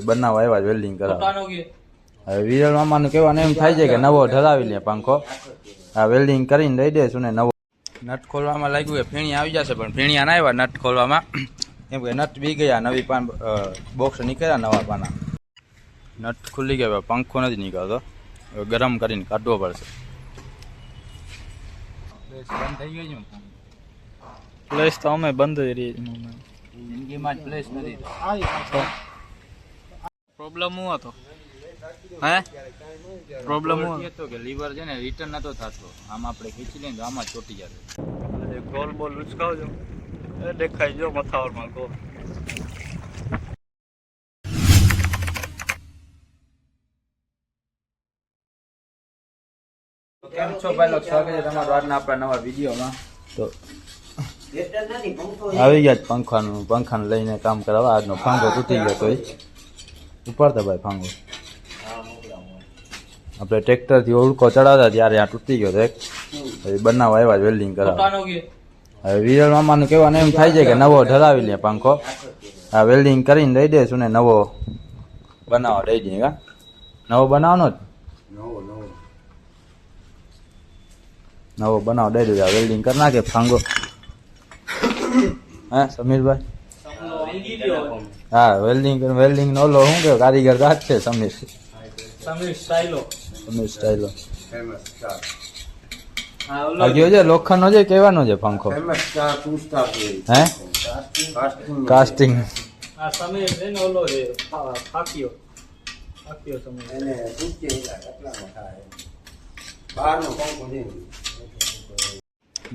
બનાવવા આવ્યા વેલ્ડિંગ કરાવવા. હવે વિરલ મામાનું કહેવાનું એમ થાય છે કે નવો ઢરાવી લે પંખો. આ વેલ્ડિંગ કરીને દઈ દેશું ને નવો. નટ ખોલવામાં લાગ્યું કે ફીણી આવી જશે, પણ ફીણિયા ના આવ્યા નટ ખોલવામાં, કેમ કે નટ બી ગયા. નવી બોક્સ નીકળ્યા નવા પાના. નટ ખુલ્લી ગયા, પંખો નથી નીકળતો. ગરમ કરીને કાઢવો પડશે. બંધ થઈ ગઈ છે પ્લેસ તો અમે બંધ જ રહી જિંદગીમાં જ પ્લેસ નથી. પ્રોબ્લેમ શું હતો? હે પ્રોબ્લેમ શું હતો કે લીવર છે ને રિટર્ન નતો થતો. આમ આપણે ખેંચી લઈએ તો આમાં જ ચોટી જશે. ગોલ બોલ ઉચકાવજો, એ દેખાય જો મથાવરમાં ગોલ. કેમ છો ભાઈ લોકો, સ્વાગત છે તમારું આજના આપણા નવા વિડીયોમાં. તો આવી ગયા પંખાનું લઈને કામ કરાવવા. આજનો ફાંગો તૂટી ગયો તો ઉપાડતા ભાઈ ફાંગો. આપણે ટ્રેક્ટરથી ઓળખો ચડાવતા ત્યારે આ તૂટી ગયો તો એક. બનાવવા આવ્યા વેલ્ડિંગ કરાવવા. હવે વિરલ મામાનું કહેવાનું એમ થાય છે કે નવો ઢરાવી લે પંખો. આ વેલ્ડિંગ કરીને દઈ દેશું ને નવો બનાવવા દઈ દઈએ. કા નવો બનાવવાનો જ નવો બનાવ દઈ દઉં. વેલ્ડિંગ કરી નાખે ફાંગો. હા સમીરભાઈ, હા વેલ્ડિંગ નો ઓલો શું કે કારીગર રાજ છે સમીર સ્ટાઈલો. છે લોખંડ નો છે કેવાનો છે પંખો? હે કાસ્ટિંગ.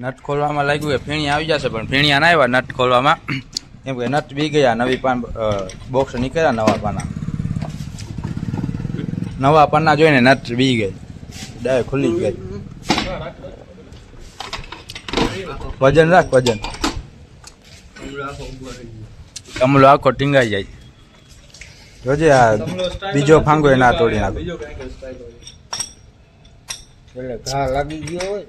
નટ ખોલવામાં લાગ્યું કે ફીણી આવી જશે, પણ ફીણિયા ના આવ્યા નટ ખોલવામાં, કેમ કે નટ બી ગયા. નવી બોક્સ નીકળ્યા નવા પાના. નવા પાના જોઈને નટ બી ગઈ, ડાયરેક્ટ ખુલ્લી જ ગઈ. વજન રાખ, વજન. કમલો આખો ટીંગાઈ જાય. જોજે આ બીજો ફાંગો એ ના તોડી નાખો. ઘા લાગી ગયો હોય.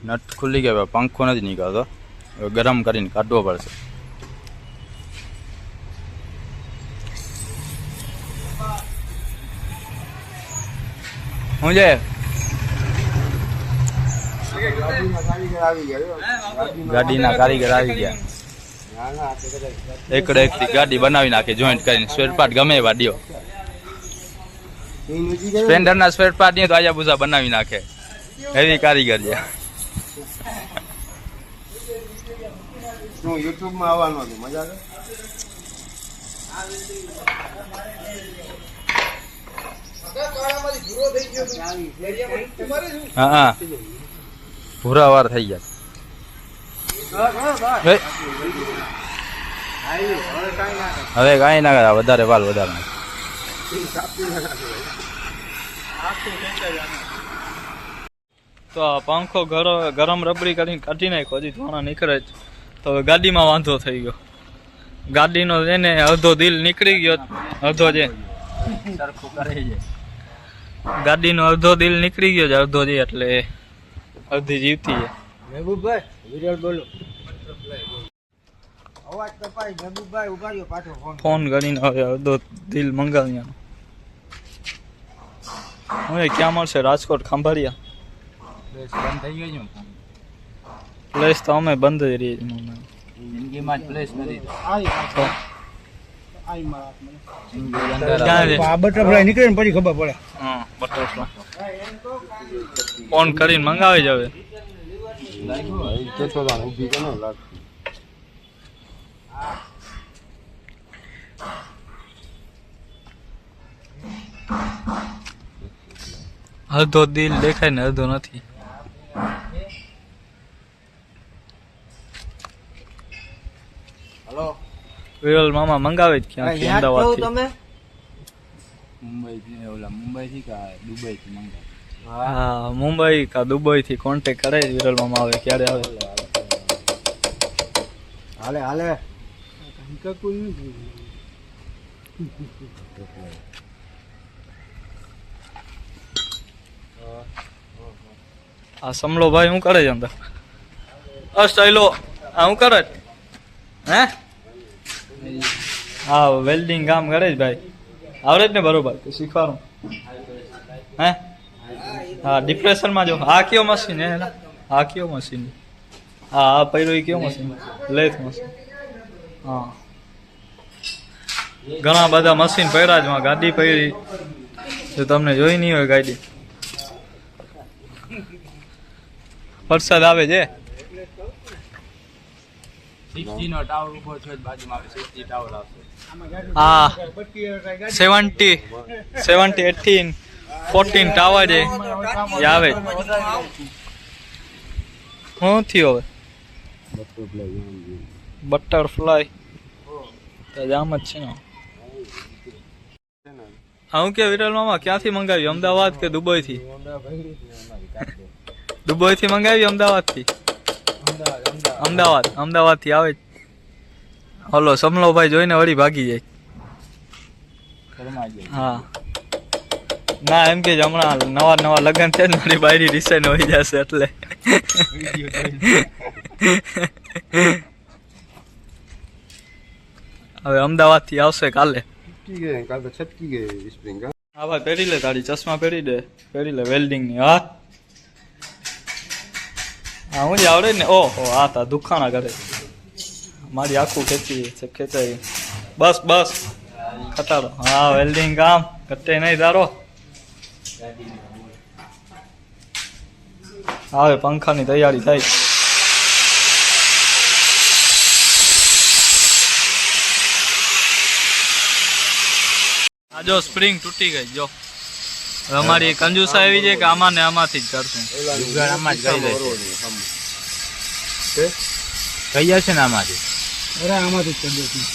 નટ ખુલ્લી ગયા, પંખો નથી નીકળતો. ગરમ કરીને કાઢવો પડશે. શું છે? ગાડીના કારીગર આવી ગયા. એકડે એક થી ગાડી બનાવી નાખે જોઈન્ટ કરીને. સ્પેર પાર્ટ ગમે એવા દ્યો. સ્પેન્ડર ના સ્પેર પાર્ટ ની તો આજા બુઝા બનાવી નાખે. એવી કારીગર છે. યુટ્યુબ માં આવવાનું હતું, મજા આવે. હા ભૂરા વાર થઈ ગયા. હવે કઈ ના કરે, વધારે વાલ વધારે. તો આ પંખો ગરમ રબડી કરીને કાઢી નાખ્યો. હજી ધોણા નીકળે જ તો હવે ગાડીમાં વાંધો થઈ ગયો. ગાડીનો એને અડધો દિલ નીકળી ગયો. અડધો જે સરખું કરે છે. ગાડીનો અડધો દિલ નીકળી ગયો છે, અડધો જે એટલે અડધી જીવતી છે. મહેબૂબભાઈ વિરલ બોલો. અવાજ કપાઈ. મહેબૂબભાઈ ઉગાડ્યો પાછો ફોન કરીને હવે અડધો દિલ મંગાવ્યાનો. હવે ક્યાં મળશે? રાજકોટ ખાંભાળિયા. બંધ થઈ ગઈ છે. પ્લેસ તો અમે બંધ જ રહીએ. જિંદગીમાં જ પ્લેસ નથી. આ બટરફ્લાય નીકળે ને પછી ખબર પડે. હા બટરફ્લાય ફોન કરીને મંગાવી જ હવે. અડધો દિલ દેખાય ને અડધો નથી. હલો વિરલ મામા મંગાવે જ ક્યાંથી? અમદાવાદ થી. મુંબઈ થી કે દુબઈ થી મંગાવે. હા મુંબઈ કા દુબઈ થી કોન્ટેક કરે વિરલ મામા. આવે ક્યારે આવે? હાલે હાલે. આ સમલો ભાઈ શું કરે છે અંદર? સ્ટાઈલો આ હું કરે હે હા વેલ્ડિંગ કામ કરે જ ભાઈ આવડે જ ને બરોબર કે શીખવાનું હે હા ડિપ્રેશનમાં જો આ કયો મશીન હે આ કયો મશીન હા આ પહેલો કયો મશીન લેથ મશીન હા ઘણા બધા મશીન પડ્યા જ ગાડી પડી જો તમને જોઈ નહીં હોય ગાડી વરસાદ આવે છે 60 નો ટાવર ઉભો છે બાજુમાં આવે 60 ટાવર આવશે હા 70 18 14 ટાવર છે એ આવે શું થયું હવે બટરફ્લાય તો જામ જ છે ને હું કે વિરલ મામા ક્યાંથી મંગાવી અમદાવાદ કે દુબઈ થી દુબઈ થી મંગાવી અમદાવાદ થી અમદાવાદ થી આવે હલો સમલો ભાઈ જોઈને વળી ભાગી જાય હા ના એમ કે હમણાં નવા લગ્ન છે ને મારી બાયરી રિસાઈન હોઈ જશે એટલે હવે અમદાવાદ થી આવશે કાલે હા ભાઈ પહેરી લે તારી ચશ્મા પહેરી લે વેલ્ડિંગ ની હા હા હું જ આવડે ને ઓહો આ તા દુખાણા કરે મારી આખું ખેંચાઈ બસ ખટાડો હા વેલ્ડિંગ કામ ઘટે નહીં તારો હવે પંખાની તૈયારી થાય આ જો સ્પ્રિંગ તૂટી ગઈ જો હવે અમારી કંજુસા એવી છે કે આમાં ને આમાંથી જ કરશું આમાં જ કઈ જશે ને આમાંથી આમાંથી જ કરી દઈશું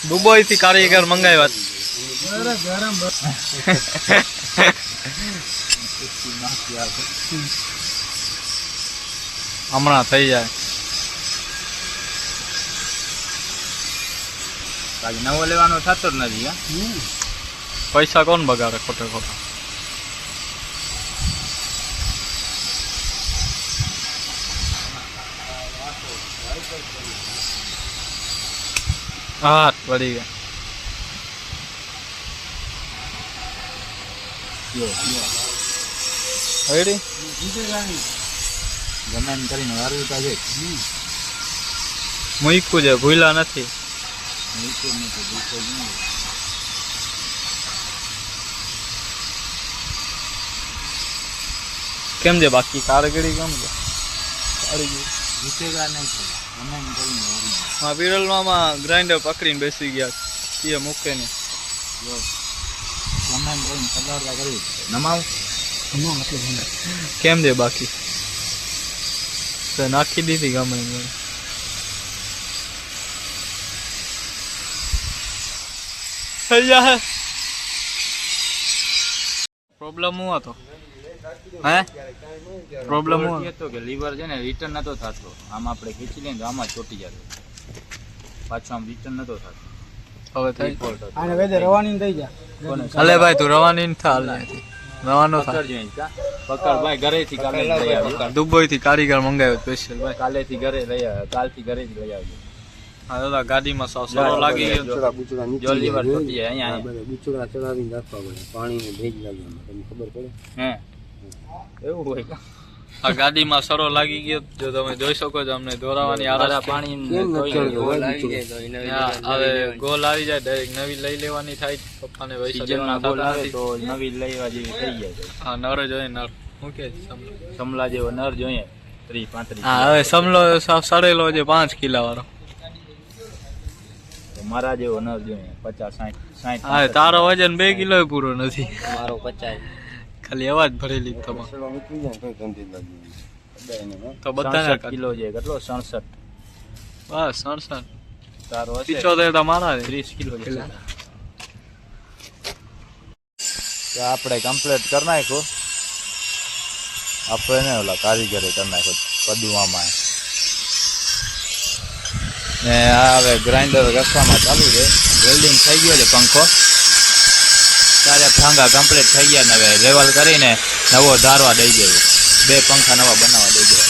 દુબઈ થી કારીગર મંગાવ્યા હમણાં થઈ જાય નવો લેવાનો થતો જ નથી પૈસા કોણ બગાડે ખોટે ખોટા હા પડી ગયા રેડી ગમે એમ કરીને વારવું છે મૂક્યું છે ભૂલા નથી કેમ છે બાકી કારગીરી કેમ છે હા વિરલમાં ગ્રાઇન્ડર પકડીને બેસી ગયા એ મૂકે ને કેમ છે બાકી તો નાખી દીધી ગમે થઈ જાય પ્રોબ્લેમ શું હતો હે પ્રોબ્લેમ શું હતો કે લીવર છે ને રિટર્ન નતો થતો આમ આપણે ખેંચી લઈએ તો આમાં ચોટી જતો પાછો આમ રિટર્ન નતો થતો હવે થઈ આને વેદે રવાની થઈ જા અલે ભાઈ તું રવાની ન થાલ રવાનો થા પકડ ભાઈ ઘરેથી કાલે લઈ આવ્યો દુબઈ થી કારીગર મંગાવ્યો સ્પેશિયલ ભાઈ કાલેથી ઘરે લઈ આવ્યો કાલથી ઘરેથી લઈ આવ્યો હા દાદા ગાડીમાં સરો લાગી ગયો જો લીવર ચોટી જાય અહીંયા બુચડા ચડાવીને રાખવા પડે પાણીને ભેજ લાગે તમને ખબર પડે હે એવું હોય આ ગાડીમાં સરો લાગી ગયો જો તમે જોઈ શકો છો અમને દોરાવાની આરા પાણી હવે ગોલ આવી જાય ડાયરેક્ટ નવી લઈ લેવાની થાય પપ્પાને પૈસા સીઝનમાં ગોલ આવે તો નવી લેવા જેવી થઈ જાય હા નર જોઈએ નર શું કે સમલા જેવો નર જોઈએ 30-35 હા હવે સમલો સડેલો છે 5 કિલા વાળો મારા જેવો નર જોઈએ 50-60 હા તારો વજન 2 કિલો પૂરો નથી મારો 50 ખાલી અવાજ ભરેલી તમારે તો બધા કિલો છે કેટલો 67 બસ 67 તારો 75 તમારા 30 કિલો છે આપણે કમ્પ્લીટ કરી નાખ્યો આપણે ને ઓલા કારીગરે કરી નાખ્યો પદુવામાં ને આ હવે ગ્રાઇન્ડર ઘસવામાં ચાલુ છે વેલ્ડિંગ થઈ ગયો છે પંખો ત્યારે ફાંગા કમ્પ્લીટ થઈ ગયા ને હવે લેવલ કરીને નવો ધારવા દઈ ગયો 2 પંખા નવા બનાવવા દઈ દેવા.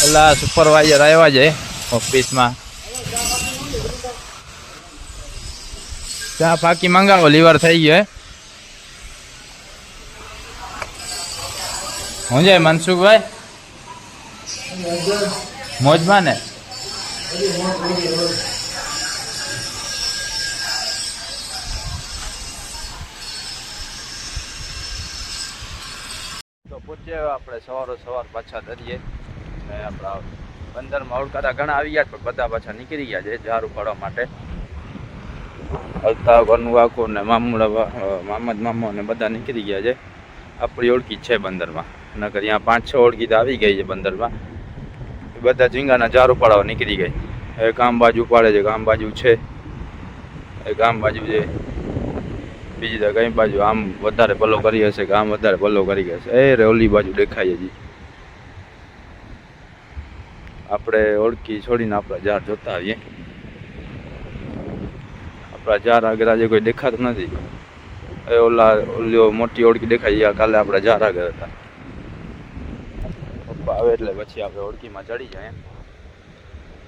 ઓલા સુપરવાઇઝર આવ્યા છે ઓફિસમાં. ચા ફાકી મંગાવો, લીવર થઈ ગયો હે. હું જાય મનસુખભાઈ મોજમાં ને? તો પૂછ્યા આપણે સવાર પાછા દરિયે. આપણા બંદરમાં ઓળખાતા ઘણા આવી ગયા, પણ બધા પાછા નીકળી ગયા છે ઝાર ઉપાડવા માટે. અલ્તાફ અનુવાકો ને મામદ મામો ને બધા નીકળી ગયા છે. આપણી ઓળખી છે બંદરમાં, નકર અહીંયા 5-6 ઓળખી તો આવી ગઈ છે બંદરમાં. બધા ઝીંગાના ઝાર ઉપાડવા નીકળી ગઈ. એ ગામ બાજુ ઉપાડે છે, ગામ બાજુ છે, એ ગામ બાજુ છે. બીજી તો કઈ બાજુ આમ વધારે પલ્લો કરી હશે, ગામ વધારે પલ્લો કરી હશે. એ રે ઓલી બાજુ દેખાય હજી. આપણે ઓળખી છોડીને આપણા ઝાર જોતા આવીએ. આપણા ઝાર આગળ આજે કોઈ દેખાતું નથી. એ ઓલી મોટી ઓળખી દેખાય, કાલે આપણા ઝાર આગળ હતા. પપ્પા આવે એટલે પછી આપણે ઓળખીમાં ચડી જાય.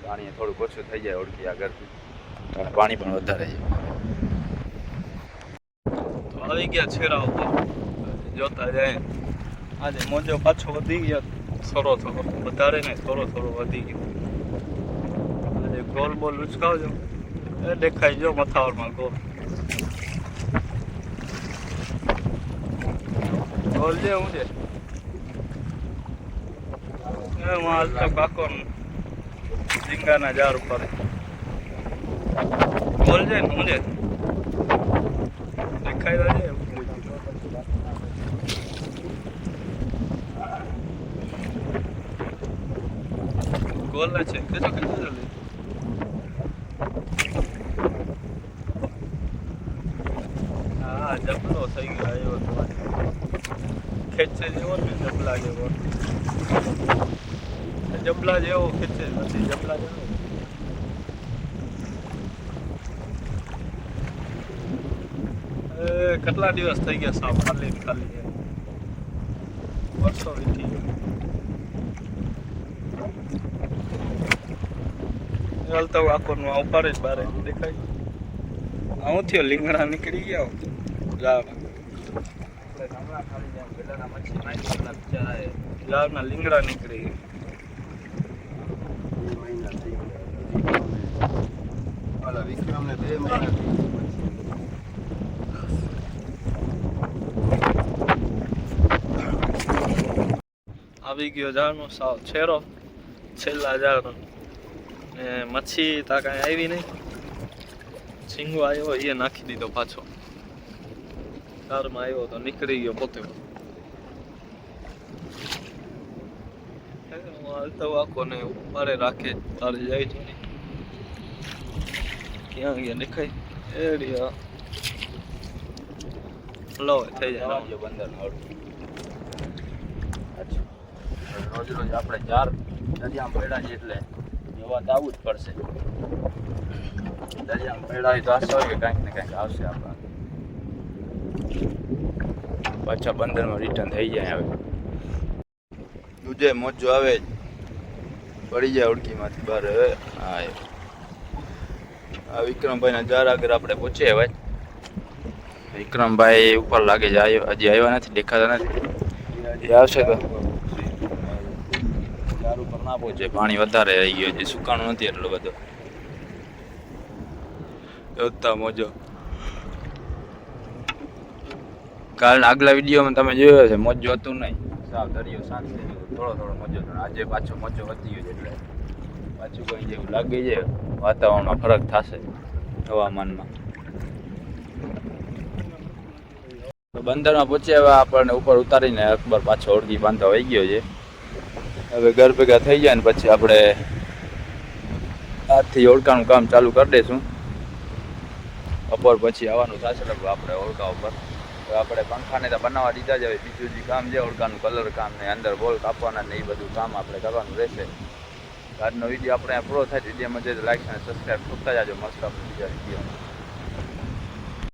પાણી થોડુંક ઓછું થઈ જાય ઓળખી આગળથી, પાણી પણ વધારે છે. આવી ગયા છેરા ઉપર જોતા જાય. આજે મોજો પાછો વધી ગયો, થોડો વધારે ને થોડો વધી ગયો. આજે ગોલ બોલ ઉચકાવજો, એ દેખાય જો મથાવરમાં ગોલ છે. હું છે હાલ તો કાકો ઝીંગાના ઝાડ ઉપર ગોલ છે ને. હું છે દેખાય છે ગોલ છે. કેજો જલ્દી હા જબલો થઈ ગયો. આવ્યો ખેંચે જેવો ને જબલા જેવો, જબલા જેવો ખેંચે નથી, જબલા જેવો. કેટલા દિવસ થઈ ગયા સાવ ખાલી વર્ષો વીતી ગયો. હાલતો આખો નું ઉપાડે જ બારે દેખાય. હું થયો લીંગડા નીકળી ગયા. લાવના લીંગડા નીકળી ગયા. વિક્રમને 2 મહિના આવી ગયો ઝાડનો સાવ છેરો, છેલ્લા ઝાડનો. ને મચ્છી તા કાંઈ આવી નહીં. ઝીંગો આવ્યો એ નાખી દીધો પાછો. ઝાડમાં આવ્યો તો નીકળી ગયો પોતે. હાલતો આખો ને ઉપાડે રાખે તારે જાય છે. ક્યાં ગયા દેખાય? એડિયા લો થઈ જાય બંદર રોજ આપણે ઝાર દરિયામાં પડ્યા છે એટલે જોવા તો આવવું જ પડશે. દરિયામાં પડ્યા હોય તો આશા હોય કે કાંઈક ને કાંઈક આવશે આપણા. પાછા બંદરમાં રિટર્ન થઈ જાય. હવે દૂજે મોજો આવે પડી જાય ઓળખીમાંથી બહાર. હવે હા વિક્રમભાઈના ઝાર આગળ આપણે પહોંચીએ. હવે વિક્રમભાઈ ઉપર લાગે છે, હજી આવ્યા નથી, દેખાતા નથી. એ આવશે તો ઝાર ઉપર ના પહોંચે, પાણી વધારે આવી ગયો છે, સુકાણું નથી એટલો બધો. જોતા મોજો કાલના આગલા વિડીયોમાં તમે જોયો છે, મોજો હતું નહીં, સાવ દરિયો શાંત થઈ ગયો, થોડો મોજો હતો. આજે પાછો મોજો વધી ગયો છે એટલે પાછું કંઈ જેવું લાગે છે. વાતાવરણમાં ફરક થશે, હવામાનમાં. તો બંદરમાં પહોંચ્યા આપણને ઉપર ઉતારીને અકબર પાછો ઓળખી બાંધવા વહી ગયો છે. હવે ઘર ભેગા થઈ જાય ને પછી આપણે આજથી ઓળખાનું કામ ચાલુ કરી દઈશું. બપોર પછી આવવાનું થશે લગભગ આપણે ઓળખા ઉપર. તો આપણે પંખાને તો બનાવવા દીધા જ. હવે બીજું જે કામ છે ઓળખાનું કલર કામ ને અંદર બોલ કાપવાના ને એ બધું કામ આપણે કરવાનું રહેશે. આજનો વિડીયો આપણે પૂરો થાય. વિડીયોમાં જે લાઈક અને સબસ્ક્રાઈબ કરતા જાજો. મસ્ત બીજા વિડીયો